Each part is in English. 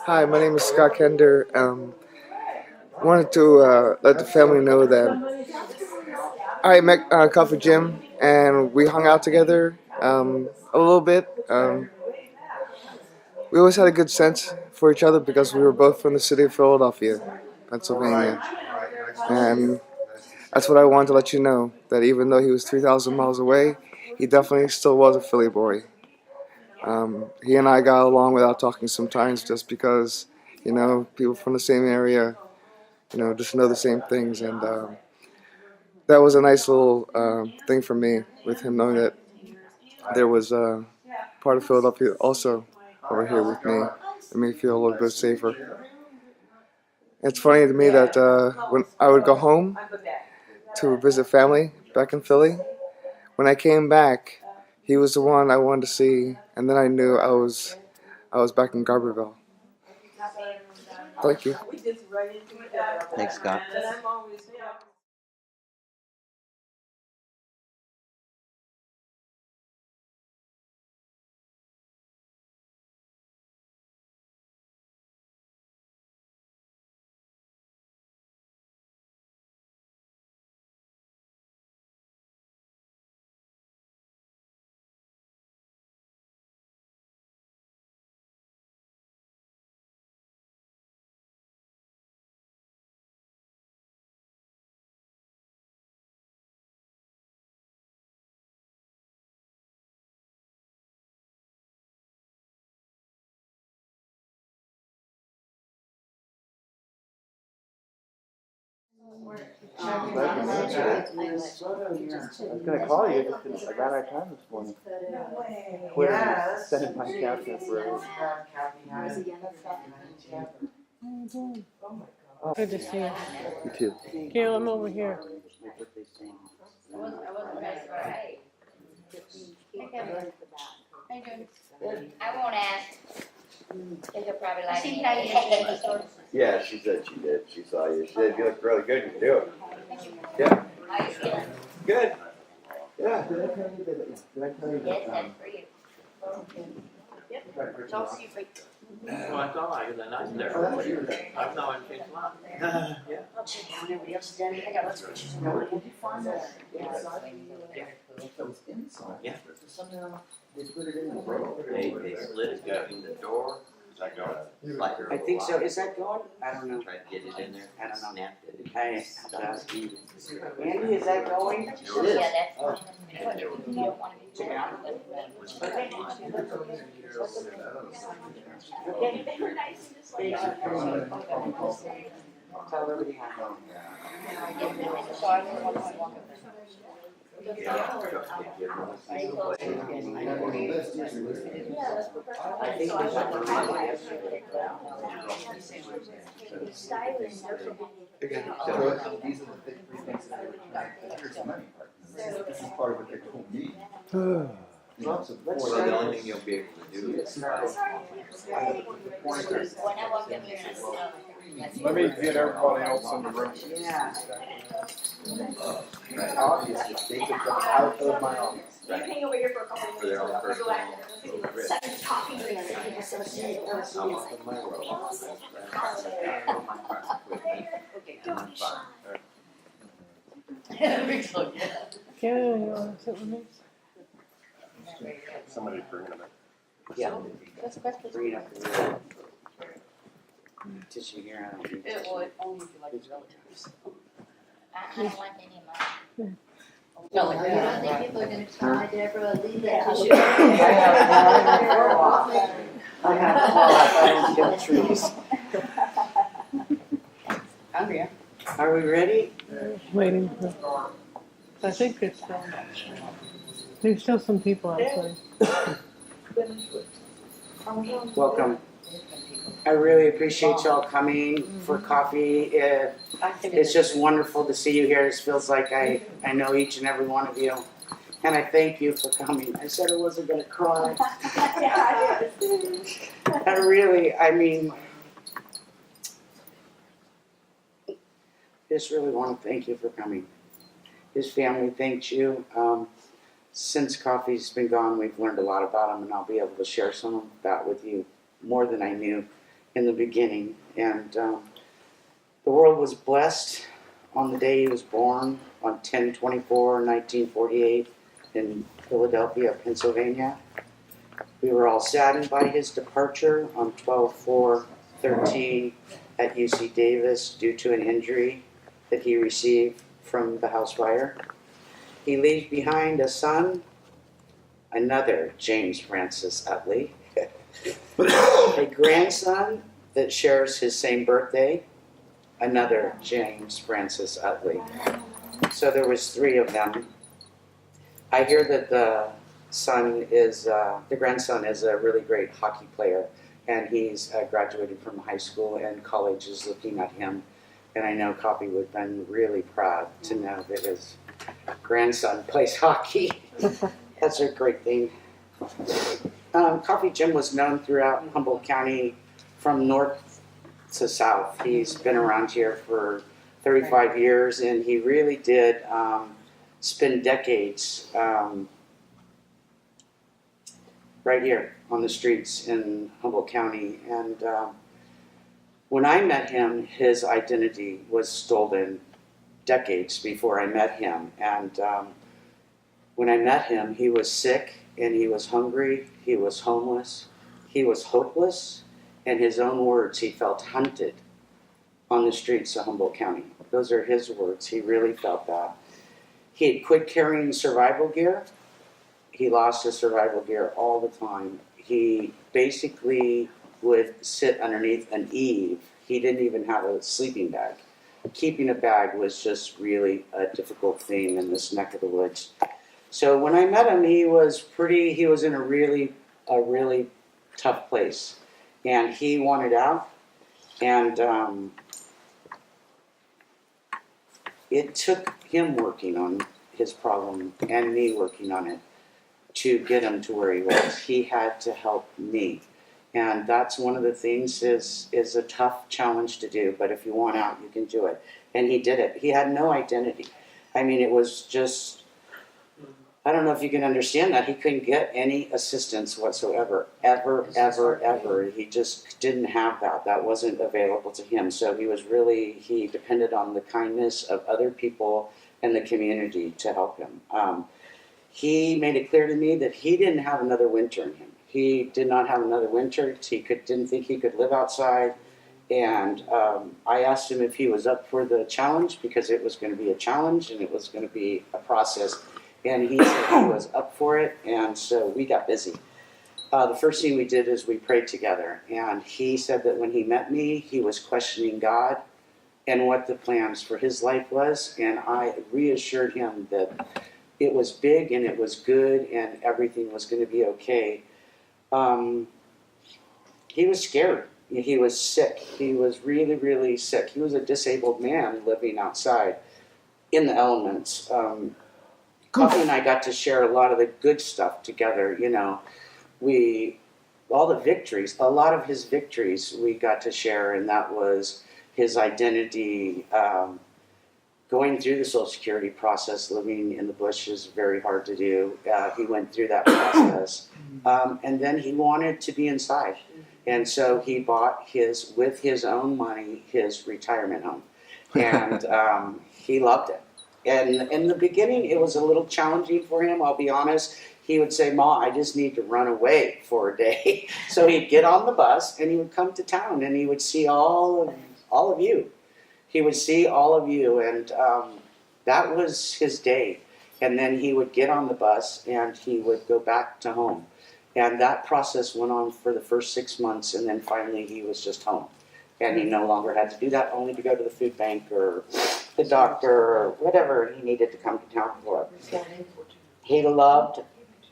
Hi, my name is Scott Kender. Wanted to let the family know that I met Caffrey Jim and we hung out together a little bit. We always had a good sense for each other because we were both from the city of Philadelphia, Pennsylvania. And that's what I wanted to let you know, that even though he was 3,000 miles away, he definitely still was a Philly boy. He and I got along without talking sometimes just because, people from the same area, just know the same things. And that was a nice little thing for me with him knowing that there was part of Philadelphia also over here with me. It made me feel a little bit safer. It's funny to me that when I would go home to visit family back in Philly, when I came back, he was the one I wanted to see, and then I knew I was back in Garberville. Thank you. Thanks, Scott. I'm glad you answered it. I was going to call you. I ran out of time this morning. Twitter is sending my captain for Good to see you. You too. Gail, I'm over here. I won't ask. They'll probably like me. Yeah, she said she did. She saw you. She said you look really good. You can do it. Yeah. Good. Yeah. Did I tell you that? Yes, that's for you. Well, I thought I was a nice there. I saw it takes a lot. Yeah. I'll check out everybody else done it. I got lots of pictures. Did you find that? Yeah. Somehow they put it in the road. They slid it in the door. Is that going? I think so. Is that going? I don't know. Tried to get it in there. I don't know. Snapped it. I have to ask you. Andy, is that going? Yeah, that's fine. You don't want to be checked out. Tell everybody how. This is part of what they told me. Lots of Well, the only thing you'll be able to do is. When I walked up here and I saw. Let me get everybody else in the room. Yeah. Obviously, they took them out of my office. You hang over here for a couple of For their own minutes. personal. Talking to you. I'm off of my roll. Gail, you want to sit with me? Somebody bringing them Yeah. Bring it up to the tissue here. I don't need It would, only if you like the relatives. I don't like any of mine. No, like I that. think people are gonna try, Deborah, leave that tissue. I have got trees. Andrea. Are we ready? Waiting for. I think it's. There's still some people outside. Welcome. I really appreciate y'all coming for coffee. It's just wonderful to see you here. It feels like I know each and every one of you. And I thank you for coming. I said I wasn't going to cry. I mean, just really want to thank you for coming. His family thanks you. Since Coffee's been gone, we've learned a lot about him, and I'll be able to share some of that with you, more than I knew. in the beginning. And the world was blessed on the day he was born, on 10/24/1948 in Philadelphia, Pennsylvania. We were all saddened by his departure on 12/4/13 at UC Davis due to an injury that he received from the house fire. He leaves behind a son, another James Francis Utley, a grandson that shares his same birthday, another James Francis Utley. So there was 3 of them. I hear that the grandson is a really great hockey player, and he's graduated from high school, and college is looking at him. And I know Coffee would have been really proud to know that his grandson plays hockey. That's a great thing. Coffee Jim was known throughout Humboldt County from north to south. He's been around here for 35 years, and he really did spend decades right here on the streets in Humboldt County. And when I met him, his identity was stolen decades before I met him. And when I met him, he was sick and he was hungry, he was homeless, he was hopeless. In his own words, he felt hunted on the streets of Humboldt County. Those are his words. He really felt that. He had quit carrying survival gear. He lost his survival gear all the time. He basically would sit underneath an eave. He didn't even have a sleeping bag. Keeping a bag was just really a difficult thing in this neck of the woods. So when I met him, he was in a really tough place. And he wanted out. And it took him working on his problem and me working on it to get him to where he was. He had to help me. And that's one of the things is a tough challenge to do, but if you want out, you can do it. And he did it. He had no identity. I mean, it was just, I don't know if you can understand that. He couldn't get any assistance whatsoever, ever. He just didn't have that. That wasn't available to him. So he depended on the kindness of other people in the community to help him. He made it clear to me that he didn't have another winter in him. He did not have another winter. Didn't think he could live outside. And I asked him if he was up for the challenge, because it was going to be a challenge and it was going to be a process. And he said he was up for it, and so we got busy. The first thing we did is we prayed together. And he said that when he met me, he was questioning God and what the plans for his life was. And I reassured him that it was big and it was good and everything was going to be okay. He was scared. He was sick. He was really, really sick. He was a disabled man living outside in the elements. Coffee and I got to share a lot of the good stuff together. You know, all the victories, a lot of his victories we got to share, and that was his identity. Going through the Social Security process, living in the bush is very hard to do. He went through that process. And then he wanted to be inside. And so he bought with his own money, his retirement home. And he loved it. And in the beginning, it was a little challenging for him, I'll be honest. He would say, "Ma, I just need to run away for a day." So he'd get on the bus and he would come to town and he would see all of you. He would see all of you, and that was his day. And then he would get on the bus and he would go back to home. And that process went on for the first 6 months, and then finally he was just home. And he no longer had to do that, only to go to the food bank or the doctor or whatever he needed to come to town for. He loved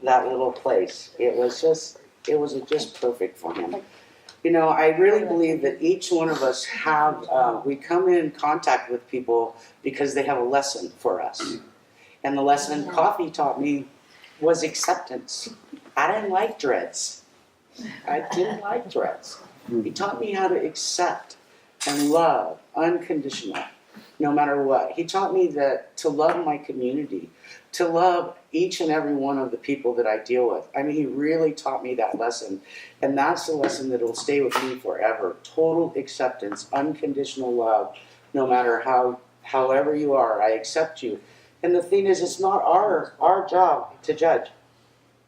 that little place. It was just perfect for him. You know, I really believe that each one of us we come in contact with people because they have a lesson for us. And the lesson Coffee taught me was acceptance. I didn't like dreads. I didn't like dreads. He taught me how to accept and love unconditionally, no matter what. He taught me that to love my community, to love each and every one of the people that I deal with. I mean, he really taught me that lesson. And that's the lesson that will stay with me forever. Total acceptance, unconditional love, no matter however you are, I accept you. And the thing is, it's not our job to judge.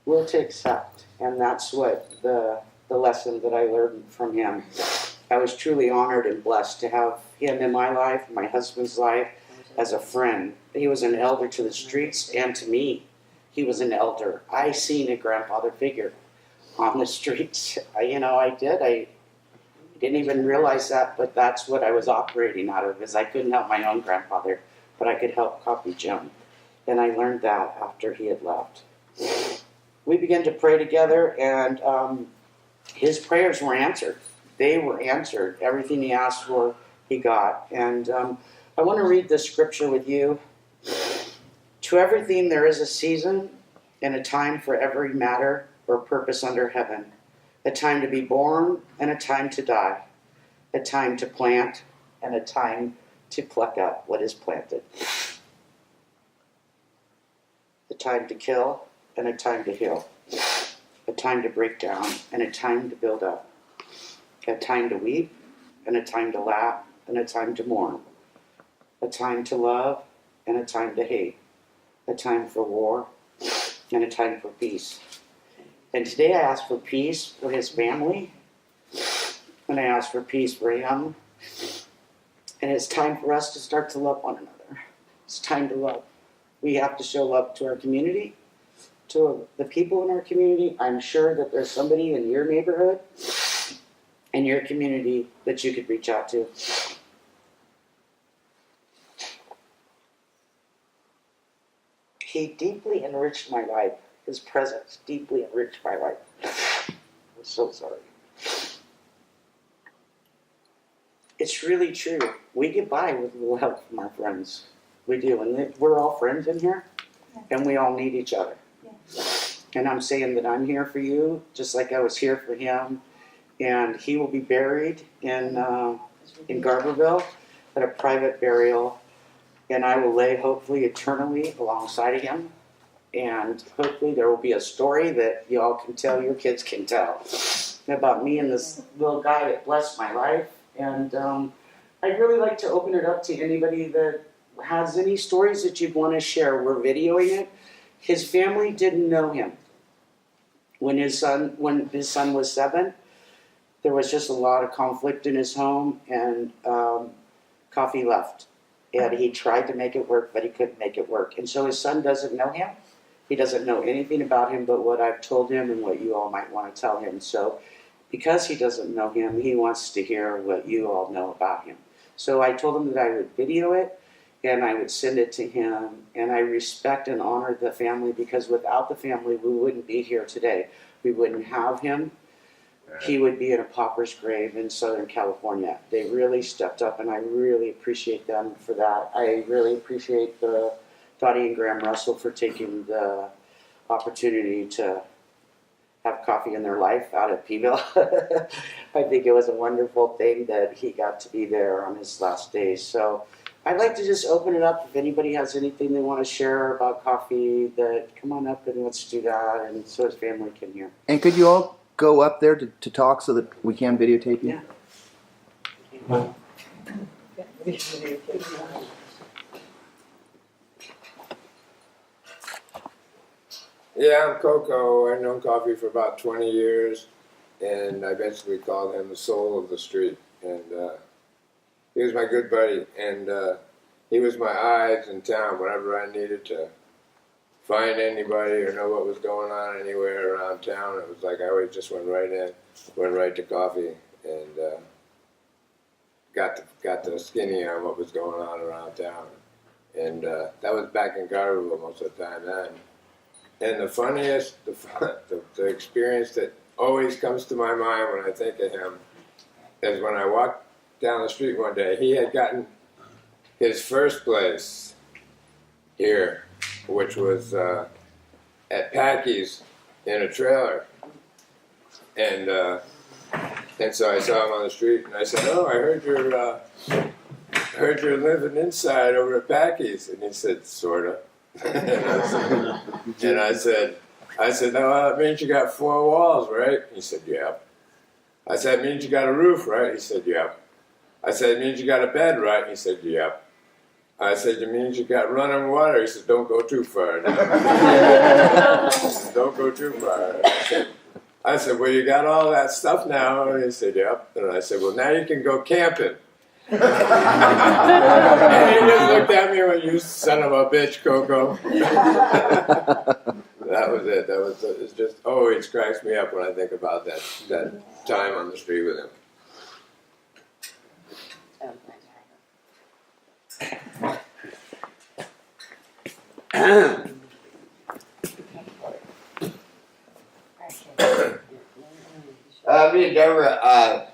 We're to accept. And that's what the lesson that I learned from him. I was truly honored and blessed to have him in my life, my husband's life, as a friend. He was an elder to the streets and to me. He was an elder. I seen a grandfather figure on the streets. I did. I didn't even realize that, but that's what I was operating out of, is I couldn't help my own grandfather, but I could help Coffee Jim. And I learned that after he had left. We began to pray together, and his prayers were answered. They were answered. Everything he asked for, he got. And I want to read this scripture with you. To everything there is a season and a time for every matter or purpose under heaven. A time to be born and a time to die. A time to plant and a time to pluck up what is planted. A time to kill and a time to heal. A time to break down and a time to build up. A time to weep and a time to laugh and a time to mourn. A time to love and a time to hate. A time for war and a time for peace. And today I ask for peace for his family. And I ask for peace for him. And it's time for us to start to love one another. It's time to love. We have to show love to our community, to the people in our community. I'm sure that there's somebody in your neighborhood, in your community, that you could reach out to. He deeply enriched my life. His presence deeply enriched my life. I'm so sorry. It's really true. We get by with a little help from our friends. We do. And we're all friends in here. And we all need each other. And I'm saying that I'm here for you, just like I was here for him. And he will be buried in Garberville at a private burial. And I will lay, hopefully, eternally alongside of him. And hopefully there will be a story that y'all can tell, your kids can tell, about me and this little guy that blessed my life. And I'd really like to open it up to anybody that has any stories that you'd want to share. We're videoing it. His family didn't know him. When his son was 7, there was just a lot of conflict in his home, and Coffee left. And he tried to make it work, but he couldn't make it work. And so his son doesn't know him. He doesn't know anything about him but what I've told him and what you all might want to tell him. So because he doesn't know him, he wants to hear what you all know about him. So I told him that I would video it and I would send it to him. And I respect and honor the family, because without the family, we wouldn't be here today. We wouldn't have him. He would be in a pauper's grave in Southern California. They really stepped up, and I really appreciate them for that. I really appreciate Dottie and Graham Russell for taking the opportunity to have coffee in their life out at Peeville. I think it was a wonderful thing that he got to be there on his last days. So I'd like to just open it up. If anybody has anything they want to share about coffee, that come on up and let's do that, and so his family can hear. And could you all go up there to talk so that we can videotape you? Yeah. Yeah, I'm Coco. I've known Coffee for about 20 years, and I eventually called him the soul of the street. And he was my good buddy, and he was my eyes in town whenever I needed to find anybody or know what was going on anywhere around town. It was like I always just went right in, went right to Coffee, and got the skinny on what was going on around town. And that was back in Garberville most of the time then. And the funniest, the experience that always comes to my mind when I think of him is when I walked down the street one day. He had gotten his first place here, which was at Packy's in a trailer. And so I saw him on the street, and I said, "Oh, I heard you're living inside over at Packy's." And he said, "Sorta." And I said, no, that means you got 4 walls, right? He said, yeah. I said, it means you got a roof, right? He said, yeah. I said, it means you got a bed, right? He said, yeah. I said, it means you got running water. He said, don't go too far now. Don't go too far. I said, well, you got all that stuff now? And he said, yep. And I said, well, now you can go camping. And he just looked at me when you son of a bitch, Coco. That was it. It's just always cracks me up when I think about that time on the street with him. Me and Deborah,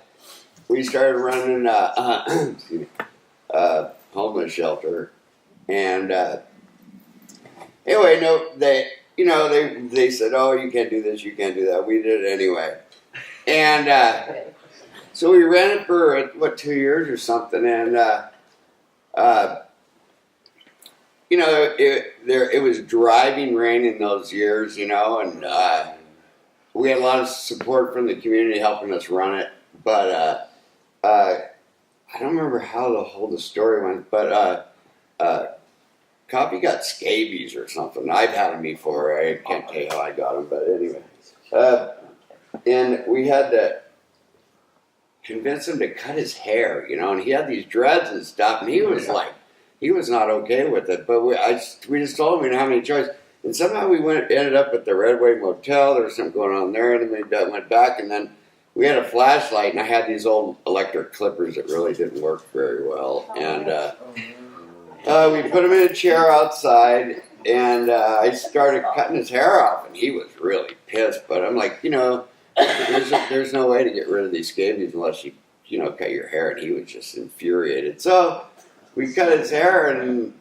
we started running homeless shelter, and anyway, they said, oh, you can't do this, you can't do that. We did it anyway, and so we ran it for 2 years or something, and it was driving rain in those years, and we had a lot of support from the community helping us run it, but I don't remember how the story went, but Coffee got scabies or something. I've had them before. I can't tell you how I got them, but anyway. And we had to convince him to cut his hair, and he had these dreads and stuff, and he was not okay with it, but we just told him we didn't have any choice. And somehow we ended up at the Redway Motel. There was something going on there, and then we went back, and then we had a flashlight, and I had these old electric clippers that really didn't work very well. And we put him in a chair outside, and I started cutting his hair off, and he was really pissed. But I'm like, there's no way to get rid of these scabies unless you cut your hair, and he was just infuriated. So we cut his hair, and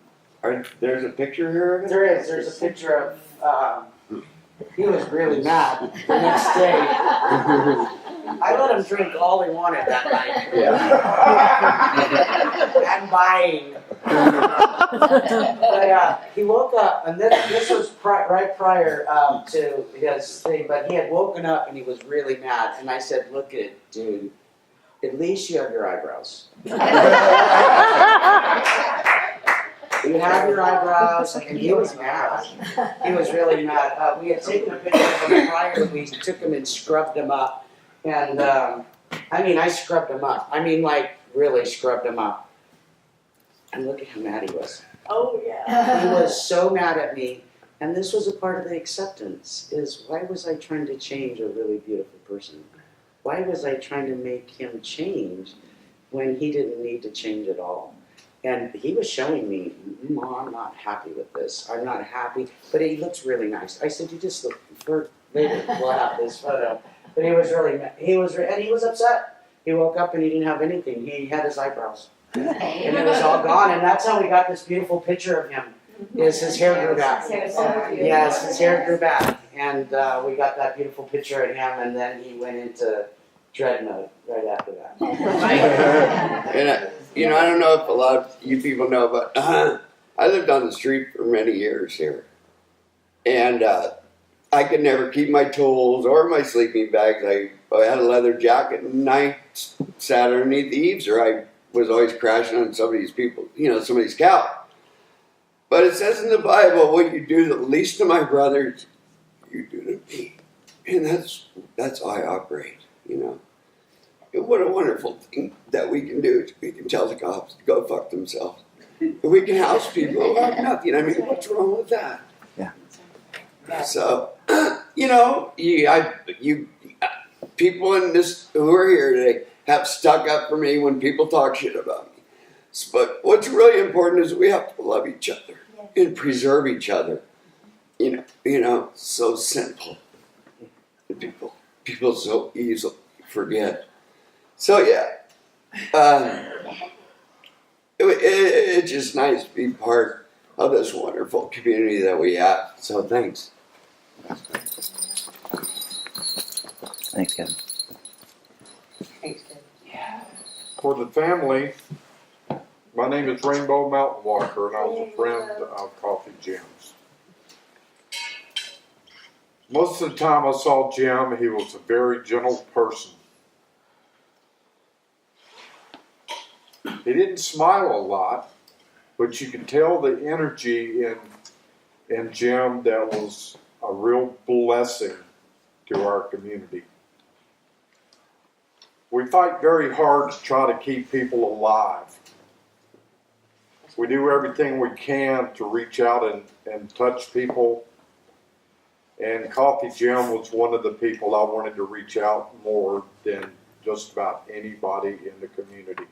there's a picture here of it? There is. There's a picture of, he was really mad the next day. I let him drink all he wanted that night. Yeah. And buying. But he woke up, and this was right prior to his thing, but he had woken up and he was really mad. And I said, look at dude, at least you have your eyebrows. You have your eyebrows, and he was mad. He was really mad. We had taken a picture of him prior. We took him and scrubbed him up. And, I scrubbed him up. Really scrubbed him up. And look at how mad he was. Oh, yeah. He was so mad at me. And this was a part of the acceptance, is why was I trying to change a really beautiful person? Why was I trying to make him change when he didn't need to change at all? And he was showing me, I'm not happy with this. I'm not happy, but he looks really nice. I said, you just look, later we'll have this photo. But he was and he was upset. He woke up and he didn't have anything. He had his eyebrows. And it was all gone. And that's how we got this beautiful picture of him, is his hair grew back. Yes, his hair grew back. And we got that beautiful picture of him, and then he went into dread mode right after that. And I don't know if a lot of you people know, but I lived on the street for many years here. And I could never keep my tools or my sleeping bags. I had a leather jacket, and I sat underneath the eaves, or I was always crashing on somebody's couch. But it says in the Bible, what you do the least to my brothers, you do to me. And that's how I operate, What a wonderful thing that we can do. We can tell the cops to go fuck themselves. We can house people about nothing. What's wrong with that? Yeah. So, people in this who are here today have stuck up for me when people talk shit about me. But what's really important is we have to love each other and preserve each other. So simple. People so easily forget. So it's just nice to be part of this wonderful community that we have. So thanks. Thanks, Kevin. For the family, my name is Rainbow Mountain Walker, and I was a friend of Coffee Jim's. Most of the time I saw Jim, he was a very gentle person. He didn't smile a lot, but you could tell the energy in Jim that was a real blessing to our community. We fight very hard to try to keep people alive. We do everything we can to reach out and touch people. And Coffee Jim was one of the people I wanted to reach out more than just about anybody in the community.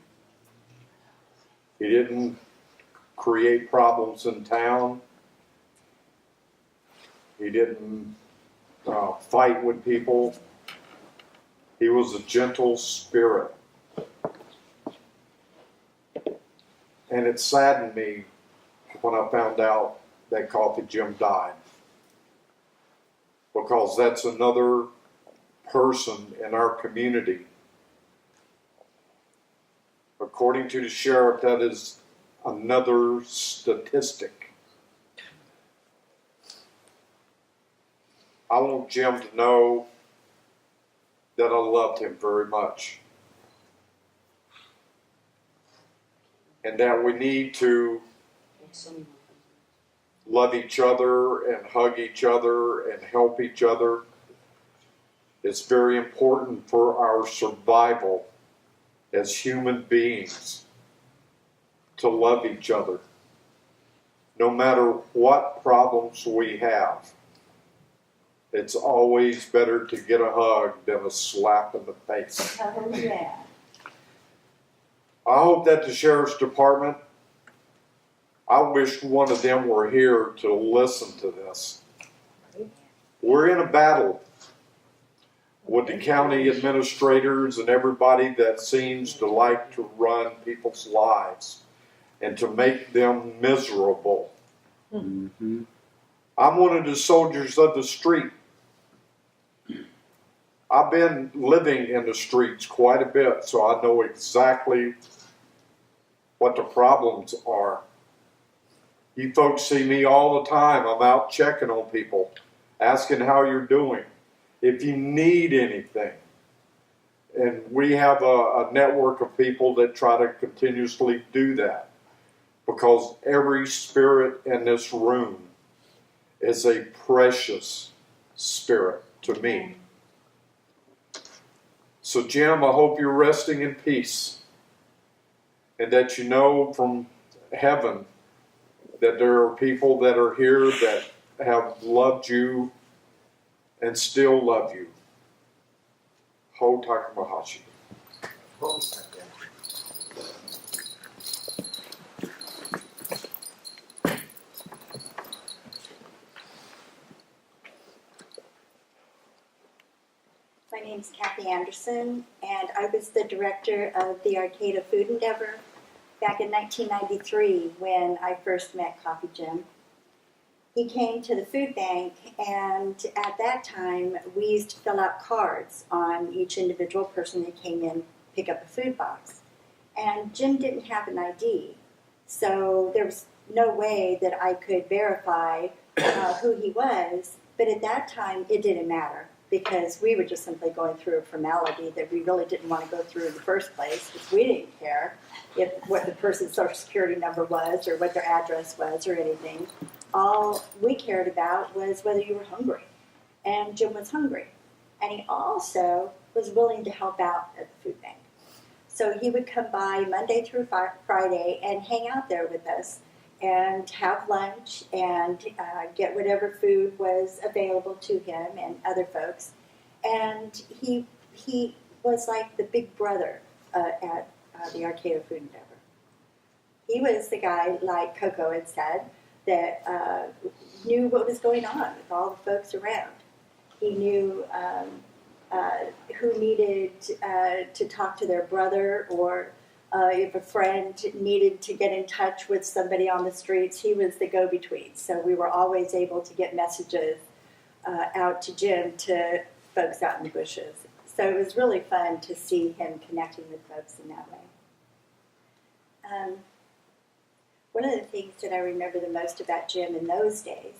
He didn't create problems in town. He didn't fight with people. He was a gentle spirit. And it saddened me when I found out that Coffee Jim died. Because that's another person in our community. According to the sheriff, that is another statistic. I want Jim to know that I loved him very much. And that we need to love each other and hug each other and help each other. It's very important for our survival as human beings to love each other. No matter what problems we have, it's always better to get a hug than a slap in the face. Oh, yeah. I hope that the sheriff's department, I wish one of them were here to listen to this. We're in a battle with the county administrators and everybody that seems to like to run people's lives and to make them miserable. Mm-hmm. I'm one of the soldiers of the street. I've been living in the streets quite a bit, so I know exactly what the problems are. You folks see me all the time. I'm out checking on people, asking how you're doing, if you need anything. And we have a network of people that try to continuously do that, because every spirit in this room is a precious spirit to me. So Jim, I hope you're resting in peace, and that you know from heaven that there are people that are here that have loved you and still love you. Ho Takamahashi. My name's Kathy Anderson, and I was the director of the Arcata Food Endeavor back in 1993 when I first met Coffee Jim. He came to the food bank, and at that time, we used to fill out cards on each individual person that came in, pick up a food box. And Jim didn't have an ID, so there was no way that I could verify who he was, but at that time, it didn't matter, because we were just simply going through a formality that we really didn't want to go through in the first place, because we didn't care what the person's social security number was or what their address was or anything. All we cared about was whether you were hungry. And Jim was hungry. And he also was willing to help out at the food bank. So he would come by Monday through Friday and hang out there with us and have lunch and get whatever food was available to him and other folks. And he was like the big brother at the Arcata Food Endeavor. He was the guy, like Coco had said, that knew what was going on with all the folks around. He knew who needed to talk to their brother, or if a friend needed to get in touch with somebody on the streets, he was the go-between. So we were always able to get messages out to Jim, to folks out in the bushes. So it was really fun to see him connecting with folks in that way. One of the things that I remember the most about Jim in those days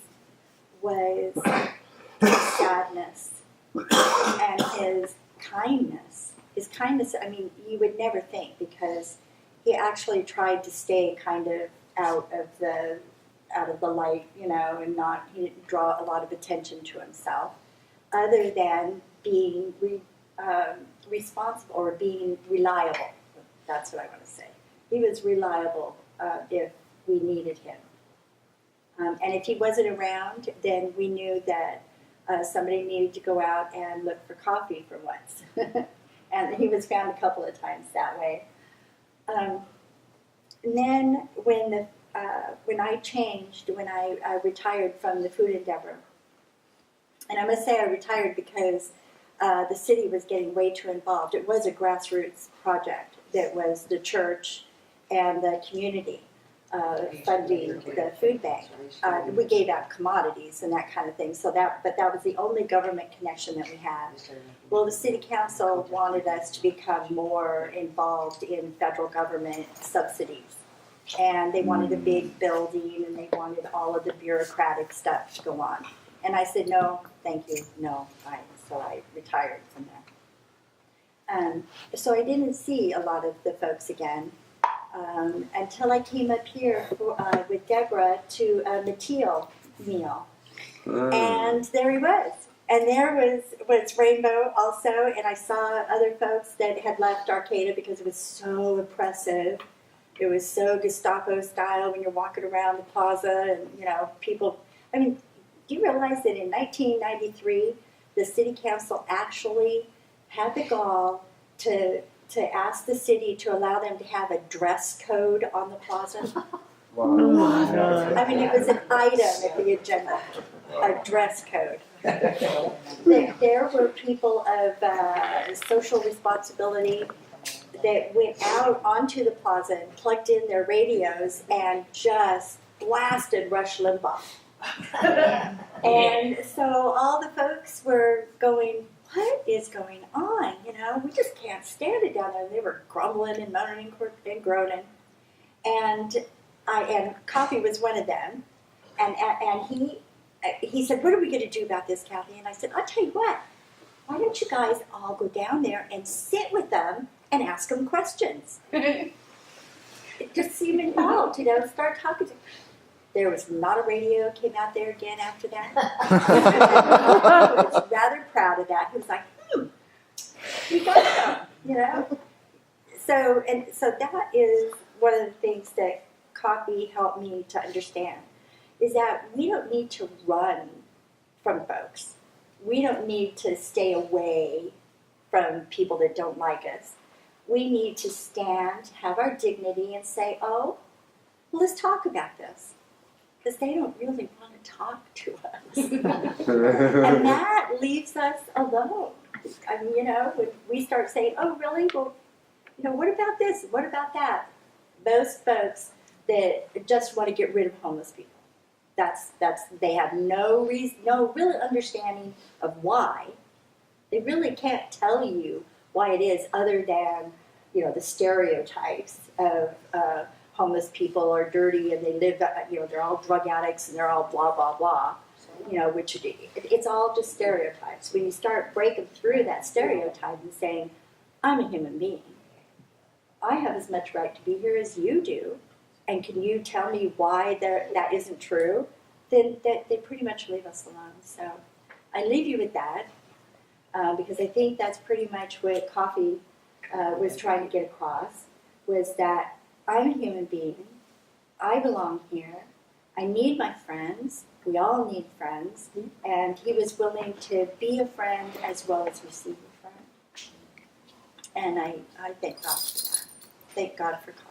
was his sadness and his kindness. His kindness, I mean, you would never think, because he actually tried to stay kind of out of the light, you know, and he didn't draw a lot of attention to himself, other than being responsible or being reliable. That's what I want to say. He was reliable if we needed him. And if he wasn't around, then we knew that somebody needed to go out and look for coffee for once. And he was found a couple of times that way. And then when I changed, when I retired from the food endeavor, and I must say I retired because the city was getting way too involved. It was a grassroots project that was the church and the community funding the food bank. We gave out commodities and that kind of thing. But that was the only government connection that we had. Well, the city council wanted us to become more involved in federal government subsidies. And they wanted a big building, and they wanted all of the bureaucratic stuff to go on. And I said, no, thank you, no. So I retired from that. So I didn't see a lot of the folks again until I came up here with Deborah to a Mateel meal. And there he was. And there was Rainbow also, and I saw other folks that had left Arcata because it was so oppressive. It was so Gestapo style when you're walking around the plaza, and, you know, people, I mean, do you realize that in 1993, the city council actually had the gall to ask the city to allow them to have a dress code on the plaza? Oh my God. I mean, it was an item at the agenda, a dress code. There were people of social responsibility that went out onto the plaza and plugged in their radios and just blasted Rush Limbaugh. And so all the folks were going, what is going on? You know, we just can't stand it down there. They were grumbling and moaning and groaning. And Coffee was one of them. And he said, what are we going to do about this, Kathy? And I said, I'll tell you what. Why don't you guys all go down there and sit with them and ask them questions? Just seem involved, you know, start talking to them. There was not a radio came out there again after that. I was rather proud of that. He was like, we got some, you know. So that is one of the things that coffee helped me to understand, is that we don't need to run from folks. We don't need to stay away from people that don't like us. We need to stand, have our dignity, and say, oh, well, let's talk about this. Because they don't really want to talk to us. And that leaves us alone. I mean, you know, when we start saying, oh, really? Well, you know, what about this? What about that? Those folks that just want to get rid of homeless people. They have no reason, no real understanding of why. They really can't tell you why it is, other than, you know, the stereotypes of homeless people are dirty and they live, you know, they're all drug addicts and they're all blah, blah, blah. You know, which it's all just stereotypes. When you start breaking through that stereotype and saying, I'm a human being. I have as much right to be here as you do. And can you tell me why that isn't true? Then they pretty much leave us alone. So I leave you with that because I think that's pretty much what Coffee was trying to get across, was that I'm a human being. I belong here. I need my friends. We all need friends. And he was willing to be a friend as well as receive a friend. And I thank God for that. Thank God for Coffee.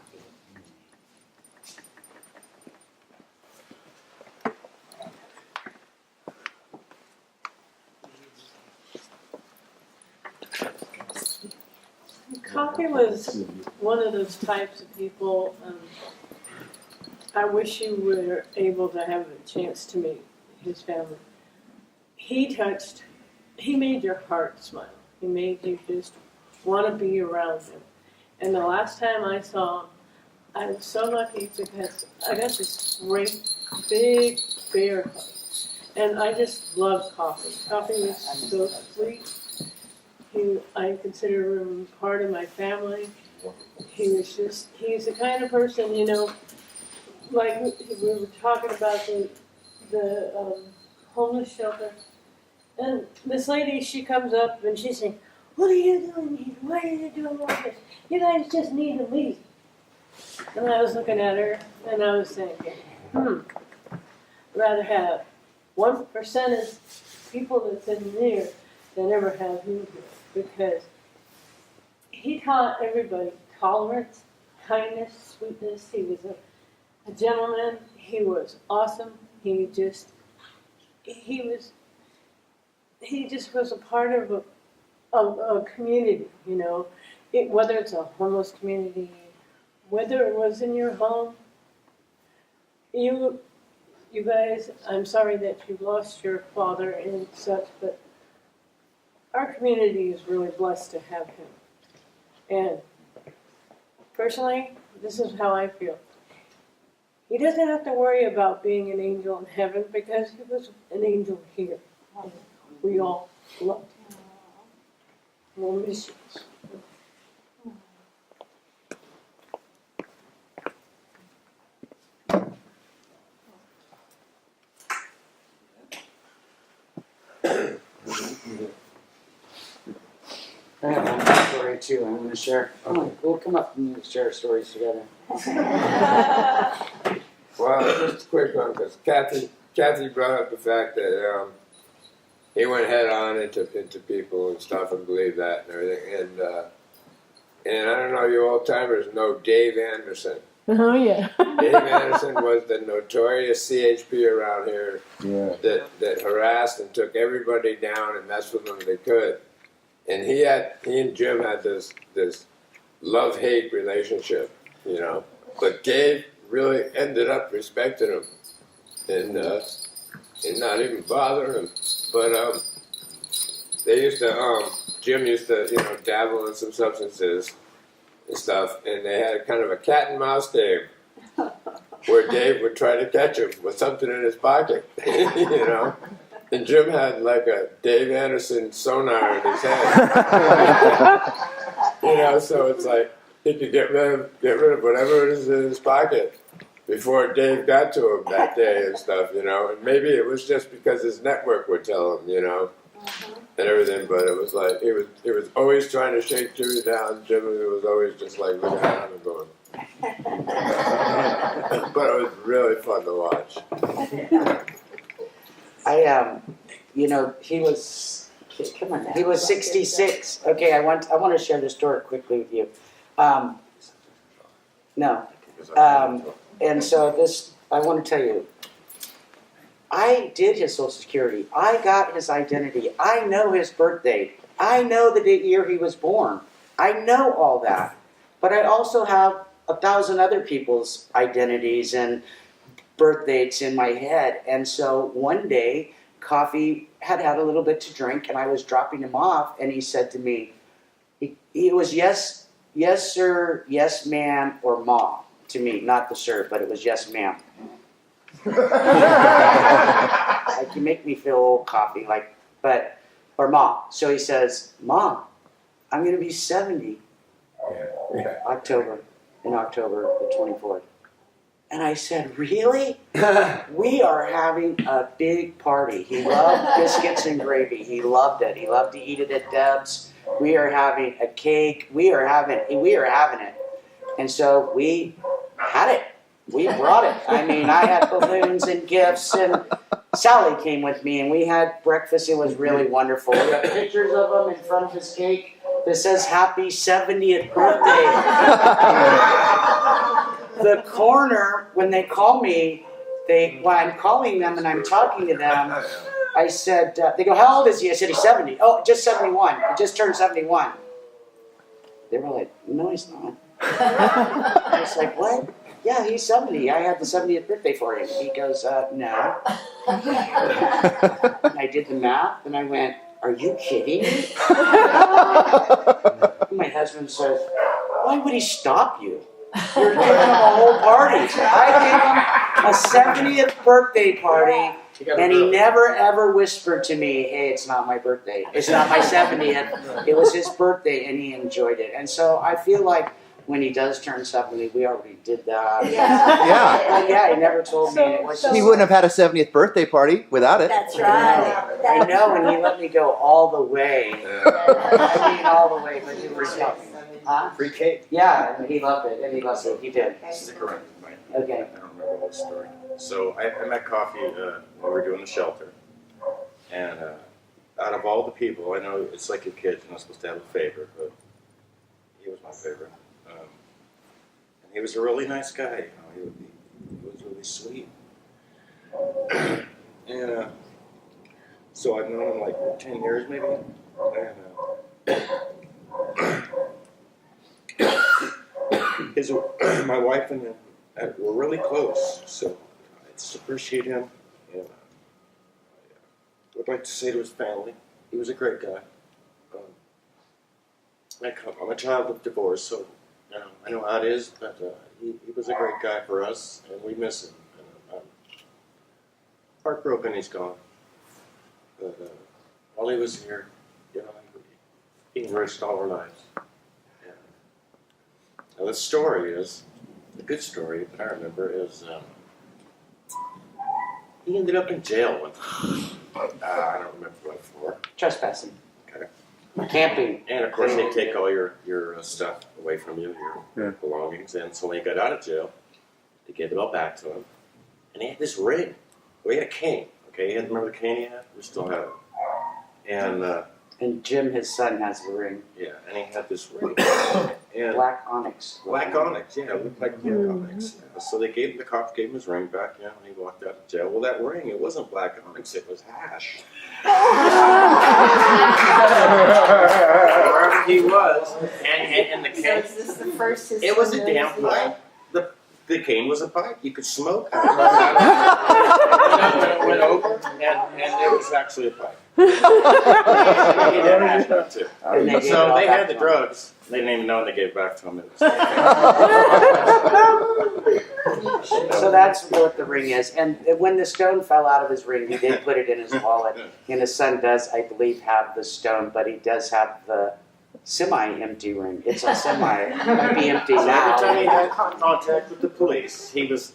Coffee was one of those types of people. I wish you were able to have a chance to meet his family. He made your heart smile. He made you just want to be around him. And the last time I saw him, I was so lucky because I got this great big bear hug. And I just loved Coffee. Coffee was so sweet. I consider him part of my family. He's the kind of person, like we were talking about the homeless shelter. And this lady, she comes up and she's saying, "What are you doing here? Why are you doing all this? You guys just need to leave." And I was looking at her and I was thinking, I'd rather have 1% of people that's in there than ever have him here. Because he taught everybody tolerance, kindness, sweetness. He was a gentleman. He was awesome. He just was a part of a community, whether it's a homeless community, whether it was in your home. You guys, I'm sorry that you lost your father and such, but our community is really blessed to have him. And personally, this is how I feel. He doesn't have to worry about being an angel in heaven because he was an angel here. We all loved him. We'll miss you. I have one story too. I'm going to share. We'll come up and share stories together. Well, just a quick one, because Kathy brought up the fact that he went head on into people and stuff and believed that and everything. And I don't know, you old timers know Dave Anderson. Oh yeah. Dave Anderson was the notorious CHP around here that harassed and took everybody down and messed with them if they could. And he and Jim had this love-hate relationship, But Dave really ended up respecting him and not even bothering him. But Jim used to, dabble in some substances and stuff, and they had kind of a cat and mouse game where Dave would try to catch him with something in his pocket, And Jim had like a Dave Anderson sonar in his head. So it's like he could get rid of whatever it is in his pocket before Dave got to him that day and stuff, And maybe it was just because his network would tell him, and everything, but it was like he was always trying to shake Jimmy down. Jimmy was always just like looking at him and going. But it was really fun to watch. He was 66. Okay, I want to share this story quickly with you. And so I want to tell you, I did his Social Security. I got his identity. I know his birthday. I know the year he was born. I know all that. But I also have 1,000 other people's identities and birth dates in my head. And so one day, Coffee had a little bit to drink, and I was dropping him off, and he said to me, he was yes sir, yes ma'am, or ma to me, not the sir, but it was yes ma'am. Like you make me feel old, Coffee, or ma. So he says, "Ma, I'm going to be 70 in October the 24th." And I said, "Really? We are having a big party." He loved biscuits and gravy. He loved it. He loved to eat it at Deb's. We are having a cake. We are having it. And so we had it. We brought it. I mean, I had balloons and gifts, and Sally came with me, and we had breakfast. It was really wonderful. We have pictures of him in front of his cake that says "Happy 70th birthday." The coroner, when they call me, when I'm calling them and I'm talking to them, I said, they go, "How old is he?" I said, "He's 70. Oh, just 71. He just turned 71. They were like, "No, he's not." I was like, "What?" "Yeah, he's 70. I had the 70th birthday for him." He goes, "No." And I did the math, and I went, "Are you kidding me?" My husband says, "Why would he stop you? You're giving him a whole party." I gave him a 70th birthday party, You got a And he girl. never ever whispered to me, "Hey, it's not my birthday. It's not my 70th. It was his birthday," and he enjoyed it. And so I feel like when he does turn 70, we already did that. Yeah. But yeah, he never told me. It was just, He wouldn't have had a 70th birthday party without it. That's right. I know, and he let me go all the way. I mean, all the way, but he was huh? Free cake. Yeah, and he loved it, and he loved it. He did. Stick around. Okay. I don't remember the whole story. So I met Coffee when we were doing the shelter. And out of all the people, I know it's like your kids, you're not supposed to have a favorite, but he was my favorite. And he was a really nice guy. You know, he was really sweet. And so I've known him like 10 years maybe. And my wife and him were really close, so I just appreciate him. And I would like to say to his family, he was a great guy. I'm a child of divorce, so I know how it is, but he was a great guy for us, and we miss him. And I'm heartbroken he's gone. But while he was here, he enriched all our lives. Now the story is, the good story that I remember is, he ended up in jail one time. I don't remember what for. Trespassing. Okay. Camping. And of course they take all your stuff away from you, your belongings. And so when he got out of jail, they gave it all back to him. And he had this ring. Well, he had a cane. Okay, you remember the cane he had? We still have it. And Jim, his son, has the ring. Yeah, and he had this ring. And Black onyx. Black onyx, yeah, it looked like black onyx. Yeah. So the cops gave him his ring back, and he walked out of jail. Well, that ring, it wasn't black onyx, it was hash. Wherever he was, and the cane. So is this the first It was a damn pipe. The cane was a pipe. You could smoke. It went over, and it was actually a pipe. He did hash stuff too. So they had the drugs. They didn't even know they gave it back to him. So that's what the ring is. And when the stone fell out of his ring, he did put it in his wallet. And his son does, I believe, have the stone, but he does have the semi-empty ring. It's a semi. It might be empty So every time he now. had contact with the police, he was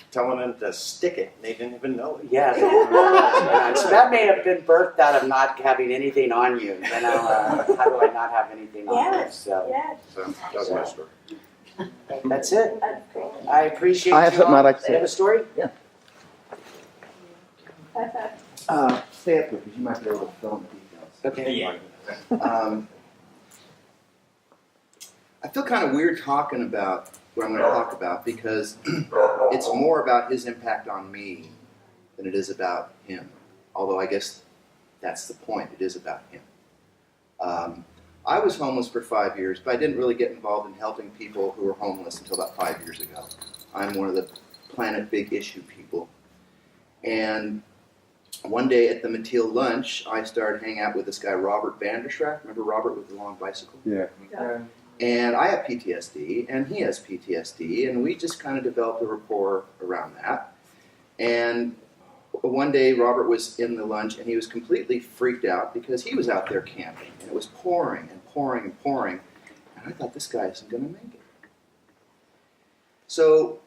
telling them to stick it. They didn't even know it. Yeah. So that may have been birthed out of not having anything on you. How do I not have anything on me? So So that was my story. that's it. I appreciate I have you something all. I'd like to say. You have a story? Stay up here because you might be able to film the details. Okay. I feel kind of weird talking about what I'm going to talk about because it's more about his impact on me than it is about him. Although I guess that's the point. It is about him. I was homeless for 5 years, but I didn't really get involved in helping people who were homeless until about 5 years ago. I'm one of the Planet Big Issue people. And one day at the Mateel lunch, I started hanging out with this guy, Robert Vanderschrack. Remember Robert with the long bicycle? Yeah. And I have PTSD, and he has PTSD, and we just kind of developed a rapport around that. And one day, Robert was in the lunch, and he was completely freaked out because he was out there camping, and it was pouring and pouring and pouring. And I thought, this guy isn't going to make it. So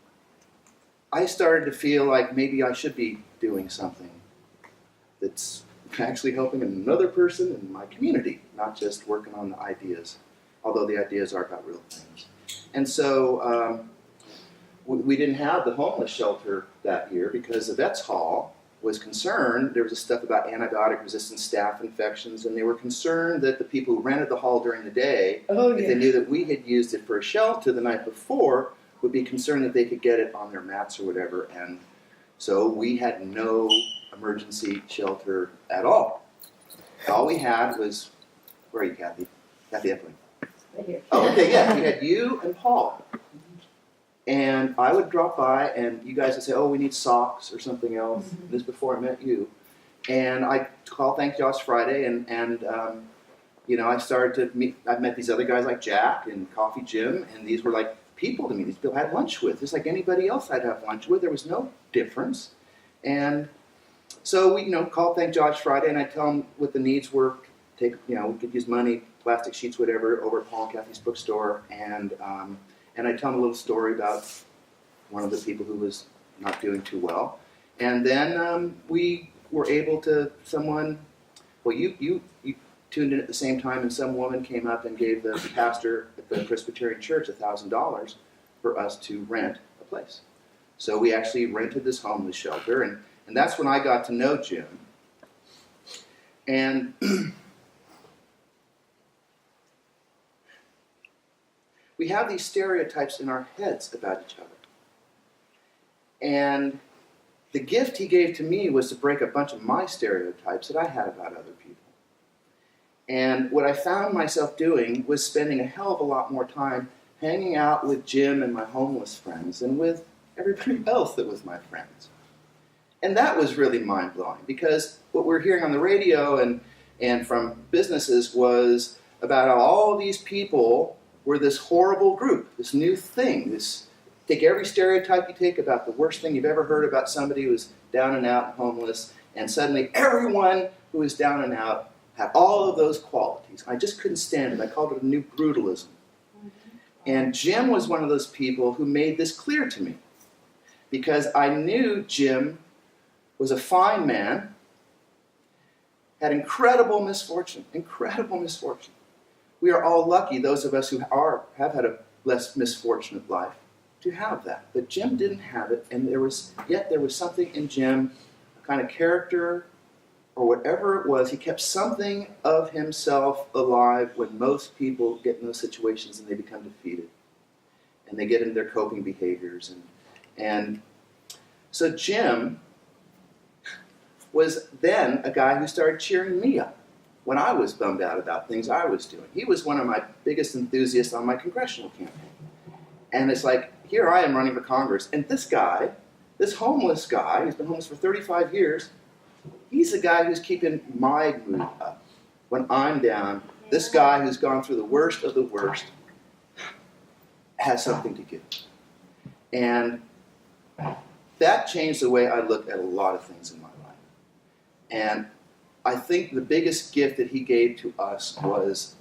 I started to feel like maybe I should be doing something that's actually helping another person in my community, not just working on the ideas, although the ideas are about real things. And so we didn't have the homeless shelter that year because the Vets Hall was concerned. There was a stuff about antibiotic-resistant staph infections, and they were concerned that the people who rented the hall during the day, if they knew that we had used it for a shelter the night before, would be concerned that they could get it on their mats or whatever. And so we had no emergency shelter at all. All we had was, where are you, Kathy? Kathy Epling. Right here. Oh, okay, yeah. We had you and Paul. And I would drop by, and you guys would say, oh, we need socks or something else. This is before I met you. And I'd call Thank Josh Friday, and you know, I started to meet, I've met these other guys like Jack and Coffee Jim, and these were like people to me. These people I had lunch with, just like anybody else I'd have lunch with. There was no difference. And So we, call Thank Josh Friday, and I tell them what the needs were. We could use money, plastic sheets, whatever, over at Paul and Kathy's bookstore, and I tell them a little story about one of the people who was not doing too well, and then we were able to you tuned in at the same time, and some woman came up and gave the pastor at the Presbyterian Church $1,000 for us to rent a place. So we actually rented this homeless shelter, and that's when I got to know Jim. And we have these stereotypes in our heads about each other. And the gift he gave to me was to break a bunch of my stereotypes that I had about other people. And what I found myself doing was spending a hell of a lot more time hanging out with Jim and my homeless friends than with everybody else that was my friends. And that was really mind-blowing, because what we're hearing on the radio and from businesses was about how all these people were this horrible group, this new thing, take every stereotype you take about the worst thing you've ever heard about somebody who was down and out and homeless, and suddenly everyone who was down and out had all of those qualities. I just couldn't stand it. I called it a new brutalism. And Jim was one of those people who made this clear to me, because I knew Jim was a fine man, had incredible misfortune. We are all lucky, those of us who have had a less misfortunate life, to have that. But Jim didn't have it, and there was something in Jim, a kind of character, or whatever it was. He kept something of himself alive when most people get in those situations and they become defeated. And they get into their coping behaviors. And so Jim was then a guy who started cheering me up when I was bummed out about things I was doing. He was one of my biggest enthusiasts on my congressional campaign. And it's like, here I am running for Congress, and this guy, this homeless guy, who's been homeless for 35 years, he's the guy who's keeping my mood up when I'm down. This guy who's gone through the worst of the worst has something to give. And that changed the way I look at a lot of things in my life. And I think the biggest gift that he gave to us was,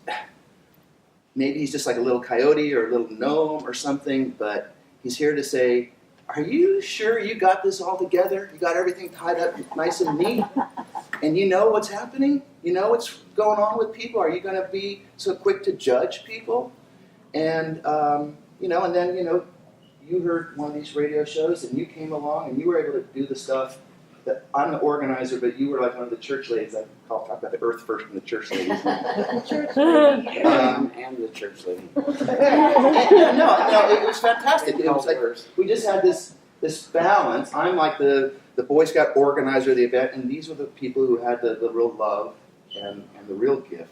maybe he's just like a little coyote or a little gnome or something, but he's here to say, are you sure you got this all together? You got everything tied up nice and neat? And you know what's happening? You know what's going on with people? Are you going to be so quick to judge people? And, and then, you heard one of these radio shows and you came along and you were able to do the stuff that I'm the organizer, but you were like one of the church ladies. I talk about the earth first and the church ladies. And the church lady. No, it was fantastic. It was like we just had this balance. I'm like the Boy Scout organizer of the event, and these were the people who had the real love and the real gift.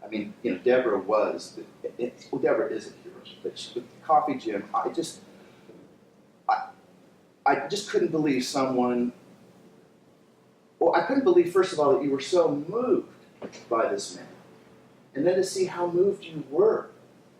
I mean, Deborah Deborah is a hero, but with Coffee Jim, I just couldn't believe someone. Well, I couldn't believe, first of all, that you were so moved by this man. And then to see how moved you were.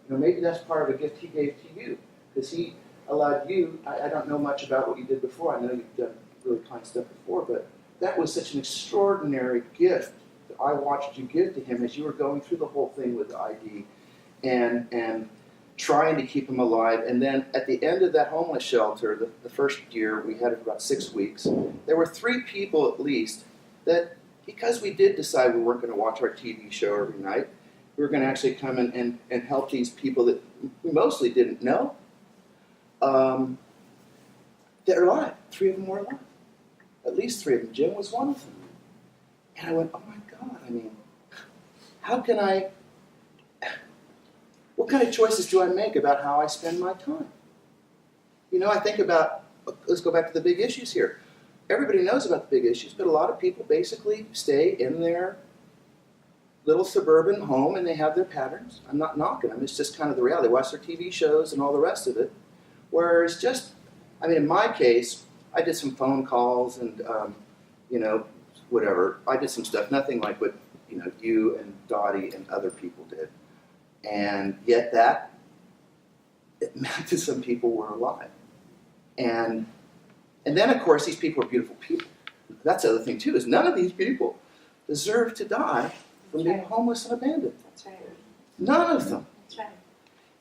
Maybe that's part of a gift he gave to you. Because he allowed you, I don't know much about what you did before. I know you've done really kind stuff before, but that was such an extraordinary gift that I watched you give to him as you were going through the whole thing with the ID and trying to keep him alive. And then at the end of that homeless shelter, the first year, we had it for about 6 weeks, there were 3 people at least that, because we did decide we weren't going to watch our TV show every night, we were going to actually come and help these people that we mostly didn't know, that are alive. 3 of them were alive. At least 3 of them. Jim was one of them. And I went, oh my God, what kind of choices do I make about how I spend my time? I think about, let's go back to the big issues here. Everybody knows about the big issues, but a lot of people basically stay in their little suburban home and they have their patterns. I'm not knocking them, it's just kind of the reality. They watch their TV shows and all the rest of it. Whereas in my case, I did some phone calls and, whatever. I did some stuff, nothing like what, you and Dottie and other people did. And yet it meant that some people were alive. And then, of course, these people are beautiful people. That's the other thing too, is none of these people deserve to die from being homeless and abandoned. That's right. None of them. That's right.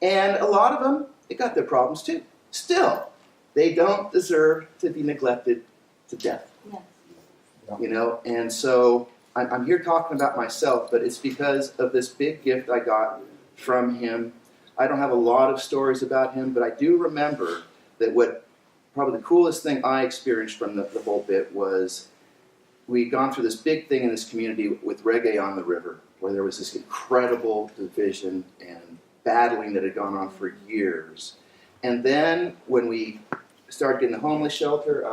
And a lot of them, they got their problems too. Still, they don't deserve to be neglected to death. Yes. You know, and so I'm here talking about myself, but it's because of this big gift I got from him. I don't have a lot of stories about him, but I do remember that what probably the coolest thing I experienced from the whole bit was we'd gone through this big thing in this community with Reggae on the River, where there was this incredible division and battling that had gone on for years. And then when we started getting the homeless shelter,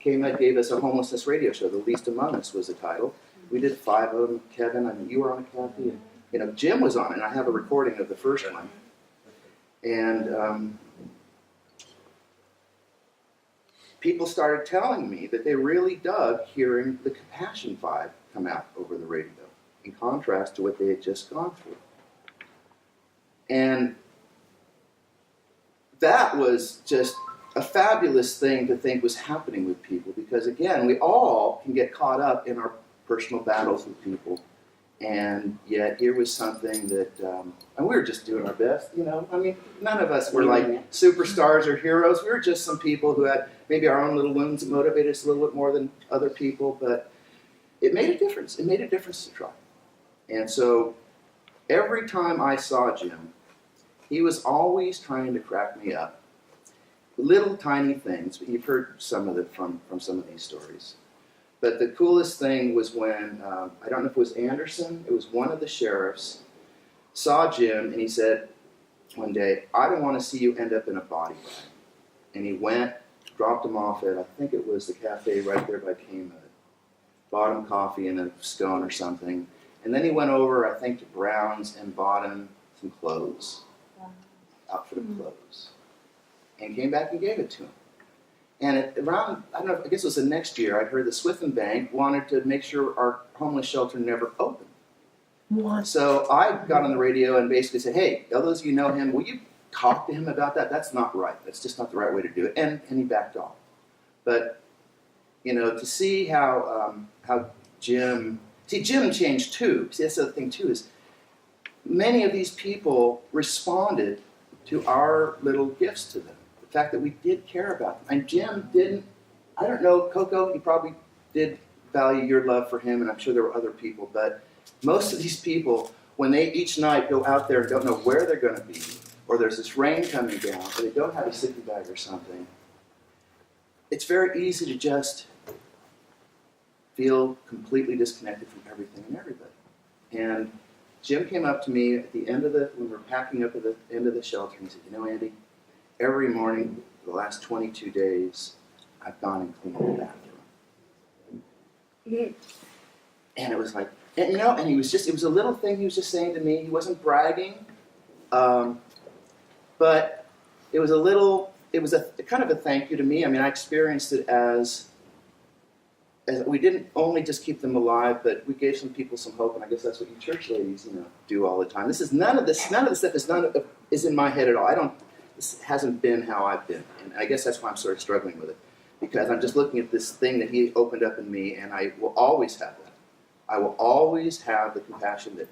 KMED gave us a homelessness radio show. The Least Among Us was the title. We did 5 of them. Kevin, I mean, you were on it, Kathy, and you know, Jim was on it, and I have a recording of the first one. And people started telling me that they really dug hearing the compassion vibe come out over the radio, in contrast to what they had just gone through. And that was just a fabulous thing to think was happening with people, because again, we all can get caught up in our personal battles with people, and yet here was something that, and we were just doing our best, you know. I mean, none of us were like superstars or heroes. We were just some people who had maybe our own little wounds that motivated us a little bit more than other people, but it made a difference. It made a difference to try. And so every time I saw Jim, he was always trying to crack me up. Little tiny things, but you've heard some of it from some of these stories. But the coolest thing was when, I don't know if it was Anderson, it was one of the sheriffs, saw Jim and he said one day, "I don't want to see you end up in a body bag." And he went, dropped him off at, I think it was the cafe right there by KMED, bought him coffee and a scone or something. And then he went over, I think, to Brown's and bought him some clothes, outfit of clothes, and came back and gave it to him. And around, I don't know, I guess it was the next year, I'd heard the Swithin Bank wanted to make sure our homeless shelter never opened. What? So I got on the radio and basically said, "Hey, all those of you know him, will you talk to him about that? That's not right. That's just not the right way to do it." And he backed off. But, you know, to see how Jim changed too. See, that's the other thing too, is many of these people responded to our little gifts to them. The fact that we did care about them. And Jim didn't, I don't know, Coco, he probably did value your love for him, and I'm sure there were other people, but most of these people, when they each night go out there and don't know where they're going to be, or there's this rain coming down, or they don't have a sleeping bag or something, it's very easy to just feel completely disconnected from everything and everybody. And Jim came up to me at the end of when we were packing up at the end of the shelter, and he said, "You know, Andy, every morning for the last 22 days, I've gone and cleaned the bathroom." And it was like, and, you know, and he was just, it was a little thing he was just saying to me. He wasn't bragging, but it was a kind of a thank you to me. I mean, I experienced it as we didn't only just keep them alive, but we gave some people some hope, and I guess that's what you church ladies, you know, do all the time. None of this stuff is in my head at all. This hasn't been how I've been, and I guess that's why I'm sort of struggling with it, because I'm just looking at this thing that he opened up in me, and I will always have that. I will always have the compassion that,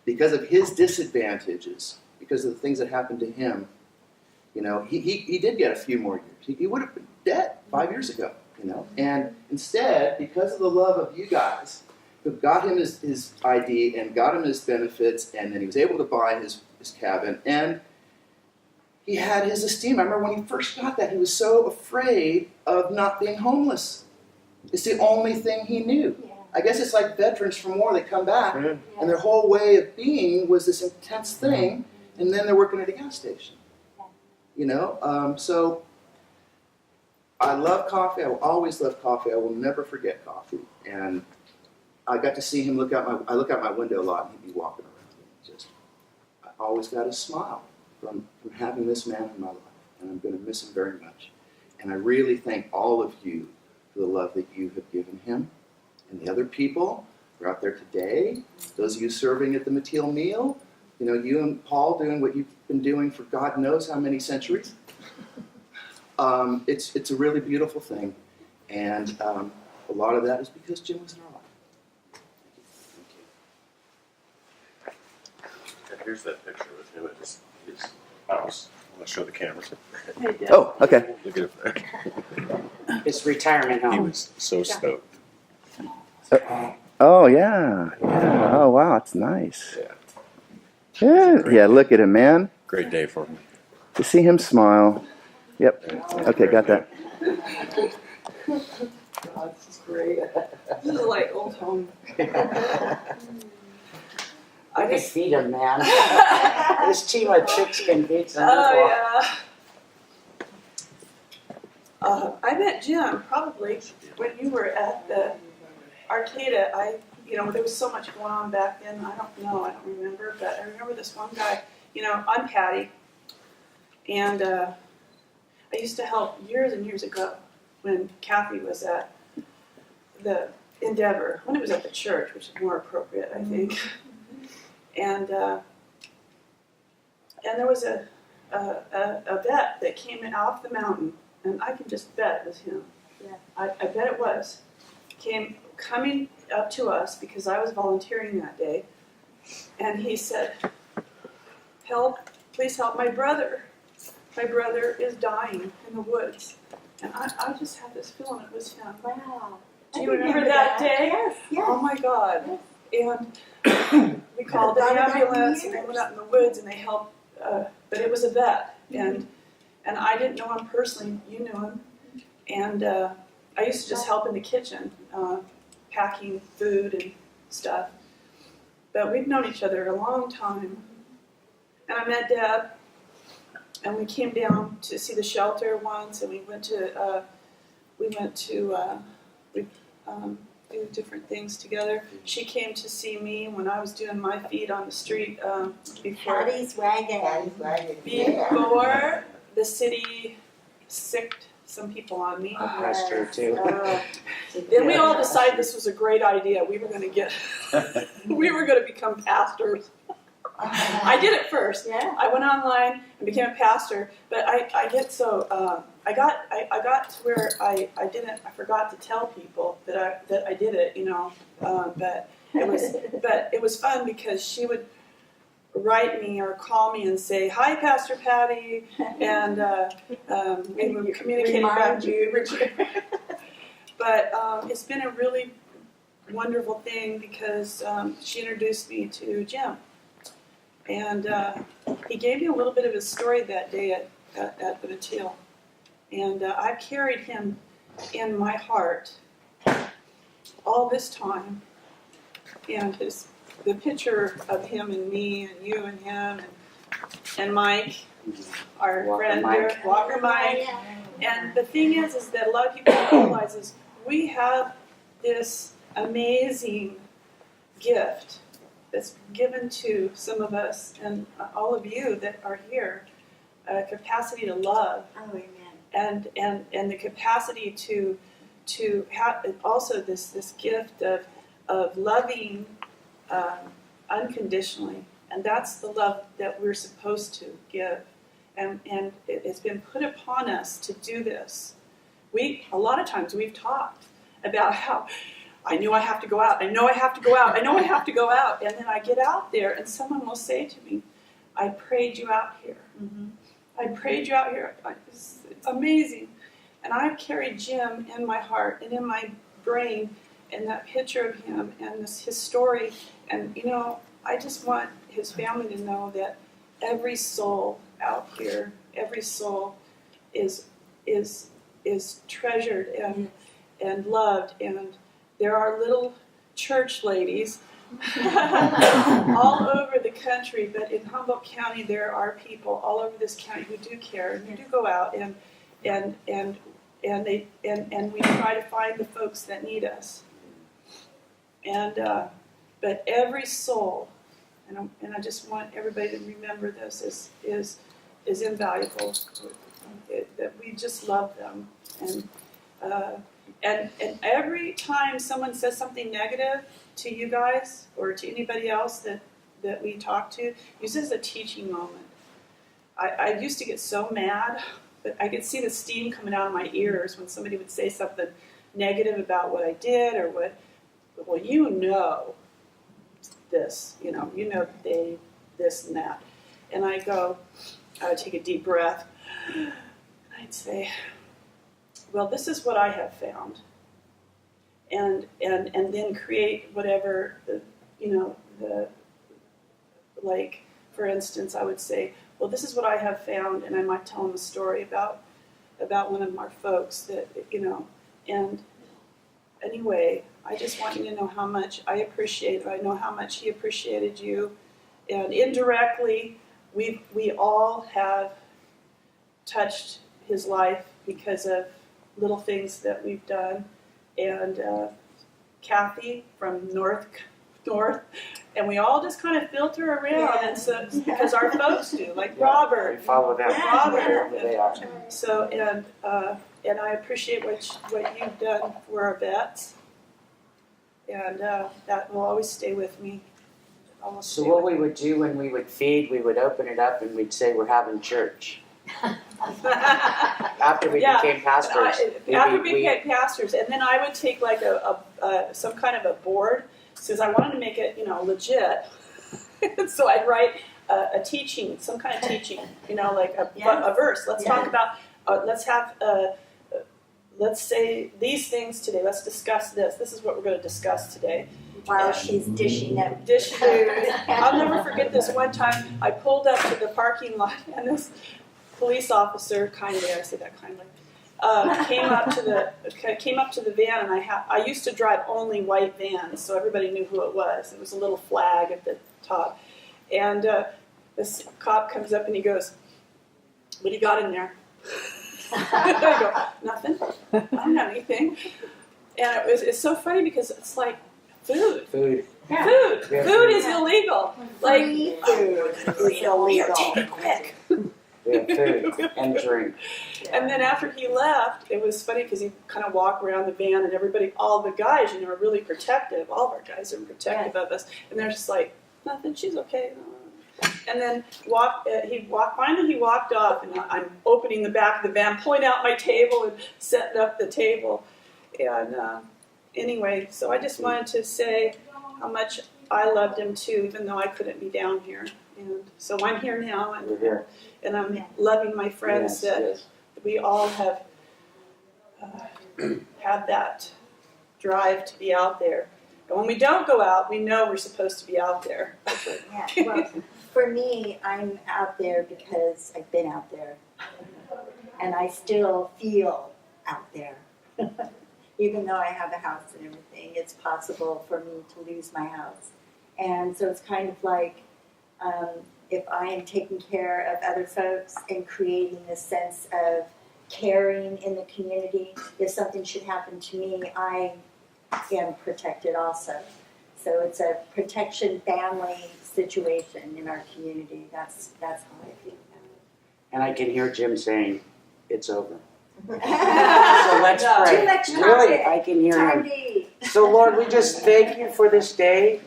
because of his disadvantages, because of the things that happened to him, you know, he did get a few more years. He would have been dead 5 years ago, you know, and instead, because of the love of you guys, who got him his ID and got him his benefits, and then he was able to buy his cabin, and he had his esteem. I remember when he first got that, he was so afraid of not being homeless. It's the only thing he knew. Yeah. I guess it's like veterans from war. They come back, and their whole way of being was this intense thing, and then they're working at a gas station. You know? So I love coffee. I will always love coffee. I will never forget coffee. And I got to see him look out my window a lot, and he'd be walking around. I always got a smile from having this man in my life, and I'm going to miss him very much. And I really thank all of you for the love that you have given him, and the other people who are out there today, those of you serving at the Mateel meal, you know, you and Paul doing what you've been doing for God knows how many centuries. It's a really beautiful thing, and a lot of that is because Jim was in our life. And here's that picture with him at his house. I'm going to show the cameras. Hey, Deb. Oh, okay. Look at it. His retirement He home. was so stoked. Oh yeah, yeah. Oh wow, it's nice. Yeah. Yeah, yeah. Look at him, man. Great day for me. To see him smile. Yep. Okay, got that. God, this is great. This is like old home. I can feed him, man. This team of chicks can beat some people. Oh, yeah. I met Jim probably when you were at the Arcata. There was so much going on back then. I don't remember, but I remember this one guy. I'm Patty, and I used to help years and years ago when Caffrey was at the Endeavor, when it was at the church, which is more appropriate, I think. And there was a vet that came in off the mountain, and I can just bet it was him. Yeah. I bet it was. Coming up to us because I was volunteering that day, and he said, please help my brother. My brother is dying in the woods. And I just had this feeling it was him. Wow. Do you remember that day? Yes, yes. Oh my God. And we called the ambulance and they went out in the woods and they helped, but it was a vet. And I didn't know him personally, you knew him. And I used to just help in the kitchen, packing food and stuff. But we've known each other a long time. And I met Deb, and we came down to see the shelter once, and we do different things together. She came to see me when I was doing my feed on the street before Patty's wagon. before the city sicked some people on me. That's true, too. Then we all decided this was a great idea. We were going to become pastors. I did it first. Yeah. I went online and became a pastor, but I got to where I forgot to tell people that I did it, but it was fun because she would write me or call me and say, "Hi, Pastor Patty," and we were communicating back to you. But it's been a really wonderful thing because she introduced me to Jim. And he gave me a little bit of his story that day at the Mateel. And I've carried him in my heart all this time. And the picture of him and me and you and him and Mike, our friend here, Walker Mike. And the thing is that a lot of people don't realize is we have this amazing gift that's given to some of us and all of you that are here, a capacity to love. Oh, amen. And the capacity to have also this gift of loving unconditionally, and that's the love that we're supposed to give, and it's been put upon us to do this. A lot of times we've talked about how I knew I have to go out. I know I have to go out. I know I have to go out. And then I get out there and someone will say to me, "I prayed you out here. I prayed you out here." It's amazing. And I've carried Jim in my heart and in my brain and that picture of him and his story. And, I just want his family to know that every soul out here, every soul is treasured and loved. And there are little church ladies all over the country, but in Humboldt County there are people all over this county who do care and who do go out and we try to find the folks that need us. But every soul, and I just want everybody to remember this is invaluable. That we just love them and every time someone says something negative to you guys or to anybody else that we talk to, use it as a teaching moment. I used to get so mad, but I could see the steam coming out of my ears when somebody would say something negative about what I did or what, well, you know this, you know they, this and that. And I would take a deep breath, and I'd say, well, this is what I have found. And then create whatever, like, for instance, I would say, well, this is what I have found, and I might tell them a story about one of our folks that, and anyway, I just want you to know how much I appreciate it. I know how much he appreciated you, and indirectly, we all have touched his life because of little things that we've done. And Kathy from North, and we all just kind of filter around, and so because our folks do, like Robert, We follow them. Robert, Wherever they are. So and I appreciate what you've done for our vets, and that will always stay with me. So what we would do when we would feed, we would open it up and we'd say we're having church. After we became pastors. After we became pastors, and then I would take like some kind of a board, because I wanted to make it, legit. So I'd write a teaching, some kind of teaching, like a verse. Let's talk about, let's say these things today. Let's discuss this. This is what we're going to discuss today. While she's dishing up food. I'll never forget this one time. I pulled up to the parking lot, and this police officer, kindly, I say that kindly, came up to the van, and I used to drive only white vans, so everybody knew who it was. It was a little flag at the top, and this cop comes up and he goes, "What do you got in there?" I go, "Nothing. I don't have anything." And it's so funny because it's like food. Yeah. Food is illegal. Like food is illegal. Take it quick. We have food and drink. And then after he left, it was funny because he kind of walked around the van, and everybody, all the guys, are really protective. All of our guys are protective of us, and they're just like, "Nothing. She's okay." And then he walked off, and I'm opening the back of the van, pulling out my table and setting up the table. And anyway, so I just wanted to say how much I loved him too, even though I couldn't be down here. And so I'm here now, and We're here. And I'm loving my friends that we all have had that drive to be out there. And when we don't go out, we know we're supposed to be out there. Yeah, well, for me, I'm out there because I've been out there. And I still feel out there. Even though I have a house and everything, it's possible for me to lose my house. And so it's kind of like, if I am taking care of other folks and creating this sense of caring in the community, if something should happen to me, I am protected also. So it's a protection family situation in our community. That's how I feel about it. And I can hear Jim saying, "It's over." So let's pray. Too much Really, I can hear him. So Lord, we just thank you for this day.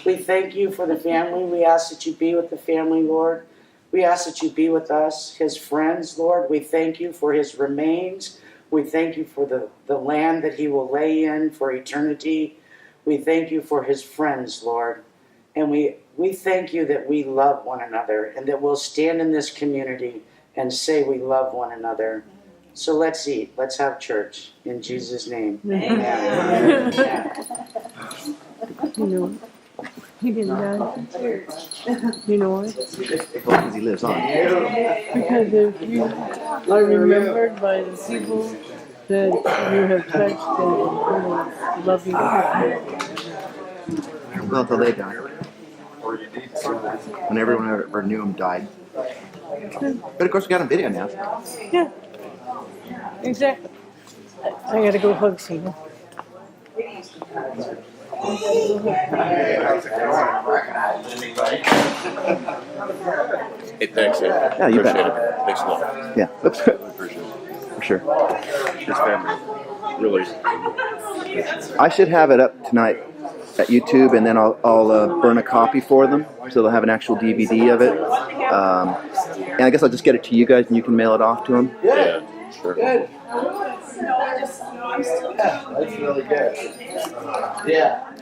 We thank you for the family. We ask that you be with the family, Lord. We ask that you be with us, his friends, Lord. We thank you for his remains. We thank you for the land that he will lay in for eternity. We thank you for his friends, Lord. And we thank you that we love one another and that we'll stand in this community and say we love one another. So let's eat. Let's have church. In Jesus' name. Amen. You know, he didn't die. You know why? Because he lives on. Because if you are remembered by the people that you have touched and love you. Well, until they die. When everyone ever knew him died. But of course we got him video now. Yeah, exactly. I gotta go hug Cena. Hey, thanks, Ed. Yeah, you Appreciate bet. it. Thanks a lot. Yeah, oops. Appreciate it. For sure. His family, really. I should have it up tonight at YouTube, and then I'll burn a copy for them, so they'll have an actual DVD of it. And I guess I'll just get it to you guys, and you can mail it off to them. Yeah, sure. Good. No, I That's really good. Yeah.